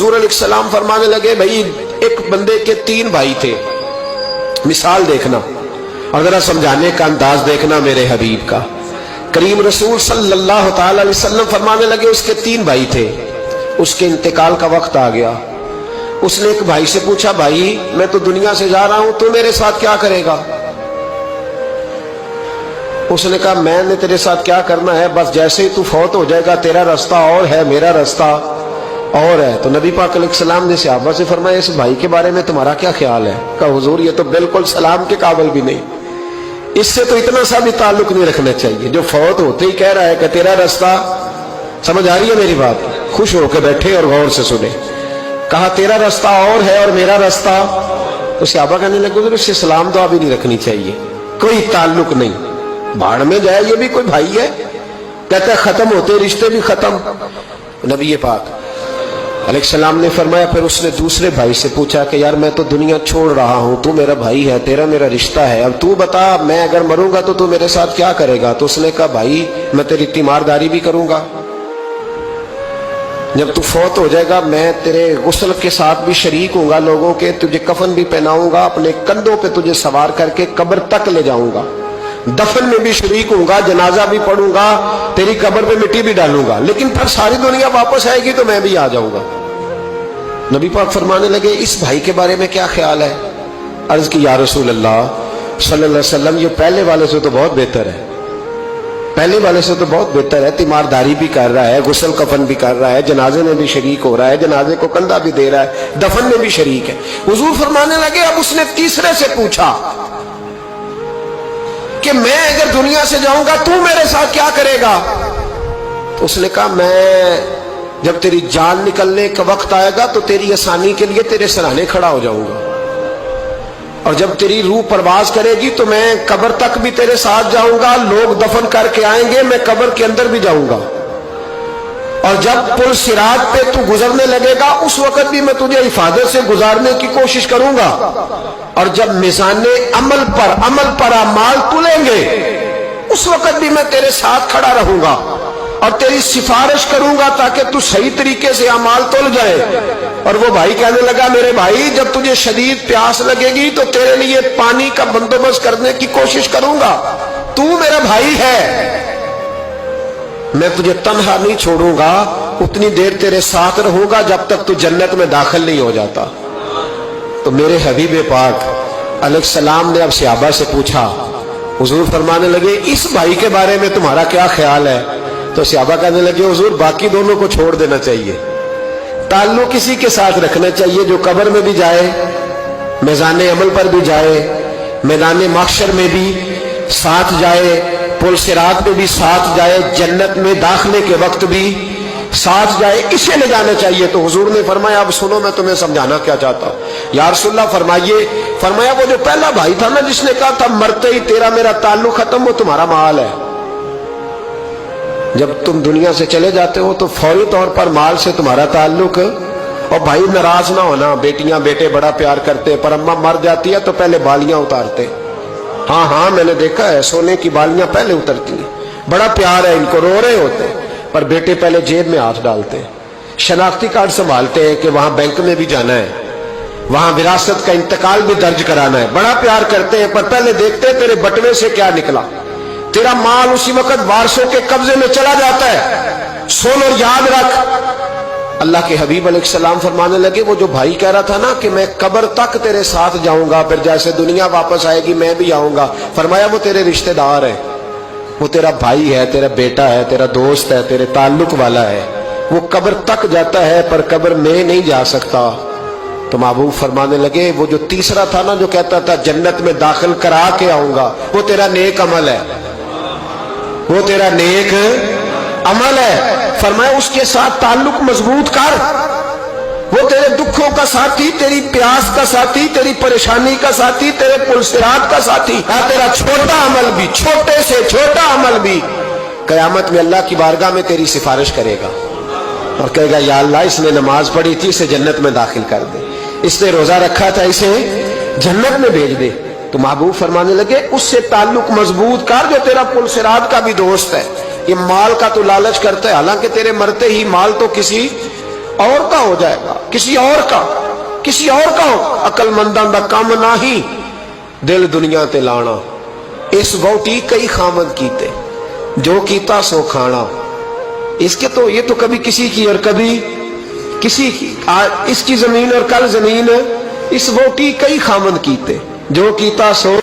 حضور علیہ السلام فرمانے لگے بھائی ایک بندے کے 3 بھائی تھے، مثال دیکھنا اور ذرا سمجھانے کا انداز دیکھنا میرے حبیب کا۔ کریم رسول صلی اللہ تعالی علیہ وسلم فرمانے لگے اس کے 3 بھائی تھے، اس کے انتقال کا وقت آ گیا۔ اس نے ایک بھائی سے پوچھا بھائی میں تو دنیا سے جا رہا ہوں، تو میرے ساتھ کیا کرے گا؟ اس نے کہا میں نے تیرے ساتھ کیا کرنا ہے، بس جیسے ہی تو فوت ہو جائے گا تیرا رستہ اور ہے میرا رستہ اور ہے۔ تو نبی پاک علیہ السلام نے صحابہ سے فرمایا اس بھائی کے بارے میں تمہارا کیا خیال ہے؟ کہا حضور یہ تو بالکل سلام کے قابل بھی نہیں، اس سے تو اتنا سا بھی تعلق نہیں رکھنا چاہیے، جو فوت ہوتے ہی کہہ رہا ہے کہ تیرا رستہ۔ سمجھ آ رہی ہے میری بات؟ خوش ہو کے بیٹھے اور غور سے سنے۔ کہا تیرا رستہ اور ہے اور میرا رستہ، تو صحابہ کہنے لگے حضور اس سے سلام دعا بھی نہیں رکھنی چاہیے، کوئی تعلق نہیں، بھاڑ میں جائے یہ بھی کوئی بھائی ہے؟ کہتا ہے ختم ہوتے رشتے بھی ختم۔ نبی پاک علیہ السلام نے فرمایا پھر اس نے دوسرے بھائی سے پوچھا کہ یار میں تو دنیا چھوڑ رہا ہوں، تو میرا بھائی ہے، تیرا میرا رشتہ ہے، اب تو بتا میں اگر مروں گا تو میرے ساتھ کیا کرے گا؟ تو اس نے کہا بھائی میں تیری تیمارداری بھی کروں گا، جب تو فوت ہو جائے گا میں تیرے غسل کے ساتھ بھی شریک ہوں گا، لوگوں کے تجھے کفن بھی پہناؤں گا، اپنے کندھوں پہ تجھے سوار کر کے قبر تک لے جاؤں گا، دفن میں بھی شریک ہوں گا، جنازہ بھی پڑھوں گا، تیری قبر پہ مٹی بھی ڈالوں گا، لیکن پھر ساری دنیا واپس آئے گی تو میں بھی آ جاؤں گا۔ نبی پاک فرمانے لگے اس بھائی کے بارے میں کیا خیال ہے؟ عرض کی یا رسول اللہ صلی اللہ علیہ وسلم یہ پہلے والے سے تو بہت بہتر ہے، پہلے والے سے تو بہت بہتر ہے، تیمارداری بھی کر رہا ہے، غسل کفن بھی کر رہا ہے، جنازے میں بھی شریک ہو رہا ہے، جنازے کو کندھا بھی دے رہا ہے، دفن میں بھی شریک ہے۔ حضور فرمانے لگے اب اس نے تیسرے سے پوچھا کہ میں اگر دنیا سے جاؤں گا تو میرے ساتھ کیا کرے گا؟ تو اس نے کہا میں جب تیری جان نکلنے کا وقت آئے گا تو تیری آسانی کے لیے تیرے سرانے کھڑا ہو جاؤں گا، اور جب تیری روح پرواز کرے گی تو میں قبر تک بھی تیرے ساتھ جاؤں گا، لوگ دفن کر کے آئیں گے میں قبر کے اندر بھی جاؤں گا، اور جب پل صراط پہ تو گزرنے لگے گا اس وقت بھی میں تجھے حفاظت سے گزارنے کی کوشش کروں گا، اور جب میزان عمل پر اعمال تلیں گے اس وقت بھی میں تیرے ساتھ کھڑا رہوں گا اور تیری سفارش کروں گا تاکہ تو صحیح طریقے سے اعمال تل جائے۔ اور وہ بھائی کہنے لگا میرے بھائی جب تجھے شدید پیاس لگے گی تو تیرے لیے پانی کا بندوبست کرنے کی کوشش کروں گا، تو میرا بھائی ہے، میں تجھے تنہا نہیں چھوڑوں گا، اتنی دیر تیرے ساتھ رہوں گا جب تک تو جنت میں داخل نہیں ہو جاتا۔ تو میرے حبیب پاک علیہ السلام نے اب صحابہ سے پوچھا، حضور فرمانے لگے اس بھائی کے بارے میں تمہارا کیا خیال ہے؟ تو صحابہ کہنے لگے حضور باقی دونوں کو چھوڑ دینا چاہیے، تعلق کسی کے ساتھ رکھنا چاہیے جو قبر میں بھی جائے، میزان عمل پر بھی جائے، میدان محشر میں بھی ساتھ جائے، پل صراط میں بھی ساتھ جائے، جنت میں داخلے کے وقت بھی ساتھ جائے، اسے لے جانا چاہیے۔ تو حضور نے فرمایا اب سنو میں تمہیں سمجھانا کیا چاہتا ہوں۔ یا رسول اللہ فرمائیے، فرمایا وہ جو پہلا بھائی تھا نا جس نے کہا تھا مرتے ہی تیرا میرا تعلق ختم، وہ تمہارا مال ہے، جب تم دنیا سے چلے جاتے ہو تو فوری طور پر مال سے تمہارا تعلق۔ اور بھائی ناراض نہ ہونا، بیٹیاں بیٹے بڑا پیار کرتے، پر اماں مر جاتی ہے تو پہلے بالیاں اتارتے، ہاں میں نے دیکھا ہے سونے کی بالیاں پہلے اترتی ہیں، بڑا پیار ہے ان کو، رو رہے ہوتے پر بیٹے پہلے جیب میں ہاتھ ڈالتے ہیں، شناختی کارڈ سنبھالتے ہیں کہ وہاں بینک میں بھی جانا ہے، وہاں وراثت کا انتقال بھی درج کرانا ہے، بڑا پیار کرتے ہیں پر پہلے دیکھتے ہیں تیرے بٹوے سے کیا نکلا، تیرا مال اسی وقت وارثوں کے قبضے میں چلا جاتا ہے، سن اور یاد رکھ۔ اللہ کے حبیب علیہ السلام فرمانے لگے وہ جو بھائی کہہ رہا تھا نا کہ میں قبر تک تیرے ساتھ جاؤں گا، پھر جیسے دنیا واپس آئے گی میں بھی آؤں گا، فرمایا وہ تیرے رشتہ دار ہے، وہ تیرا بھائی ہے، تیرا بیٹا ہے، تیرا دوست ہے، تیرے تعلق والا ہے، وہ قبر تک جاتا ہے پر قبر میں نہیں جا سکتا۔ تو محبوب فرمانے لگے وہ جو تیسرا تھا نا جو کہتا تھا جنت میں داخل کرا کے آؤں گا، وہ تیرا نیک عمل ہے، وہ تیرا نیک عمل ہے، فرمایا اس کے ساتھ تعلق مضبوط کر، وہ تیرے دکھوں کا ساتھی، تیری پیاس کا ساتھی، تیری پریشانی کا ساتھی، تیرے پل صراط کا ساتھی، تیرا چھوٹا عمل بھی، چھوٹے سے چھوٹا عمل بھی قیامت میں اللہ کی بارگاہ میں تیری سفارش کرے گا اور کہے گا یا اللہ اس نے نماز پڑھی تھی اسے جنت میں داخل کر دے، اس نے روزہ رکھا تھا اسے جنت میں بھیج دے۔ تو محبوب فرمانے لگے اس سے تعلق مضبوط کر جو تیرا پل صراط کا بھی دوست ہے۔ یہ مال کا تو لالچ کرتا ہے، حالانکہ تیرے مرتے ہی مال تو کسی اور کا ہو جائے گا, کسی اور کا ہو. عقل منداں دا کم نہیں دل دنیا تے لانا. اس ووٹی کئی خامد کیتے, جو کیتا سو کھانا. اس کے تو یہ تو کبھی کسی کی اور کبھی کسی کی, اس کی زمین اور کل زمین. اس ووٹی کئی خامد کیتے, جو کیتا سو